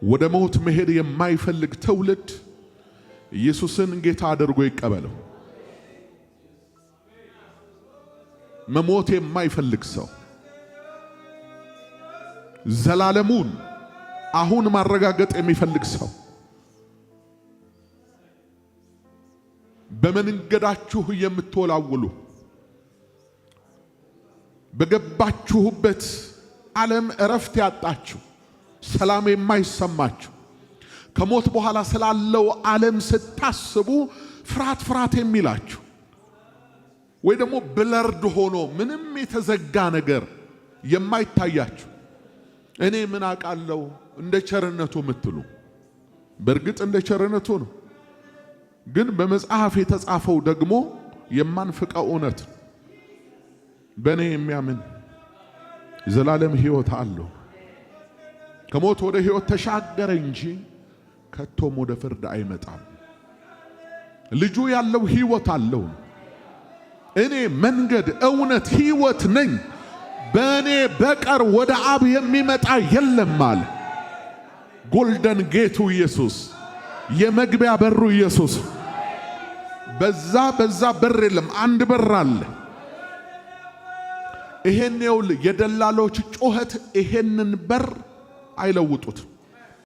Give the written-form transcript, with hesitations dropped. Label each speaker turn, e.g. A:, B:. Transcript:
A: ወደ ሞት መሄድ የማይፈልግ ትውልድ ኢየሱስን ጌታ አድርጎ ይቀበለው። መሞት የማይፈልግ ሰው ዘላለሙን አሁን ማረጋገጥ የሚፈልግ ሰው በመንገዳችሁ የምትወላውሉ በገባችሁበት ዓለም እረፍት ያጣችሁ ሰላም የማይሰማችሁ ከሞት በኋላ ስላለው ዓለም ስታስቡ ፍርሃት የሚላችሁ ወይ ደግሞ ብለርድ ሆኖ ምንም የተዘጋ ነገር የማይታያችሁ እኔ ምን አውቃለሁ እንደ ቸርነቱ ምትሉ በእርግጥ እንደ ቸርነቱ ነው። ግን በመጽሐፍ የተጻፈው ደግሞ የማንፍቀው እውነት በእኔ የሚያምን ዘላለም ሕይወት አለው። ከሞት ወደ ሕይወት ተሻገረ እንጂ ከቶም ወደ ፍርድ አይመጣም። ልጁ ያለው ሕይወት አለው። እኔ መንገድ እውነት ሕይወት ነኝ፣ በእኔ በቀር ወደ አብ የሚመጣ የለም አለ። ጎልደን ጌቱ ኢየሱስ፣ የመግቢያ በሩ ኢየሱስ። በዛ በር የለም፣ አንድ በር አለ። ይሄን የደላሎች ጩኸት ይሄንን በር አይለውጡት።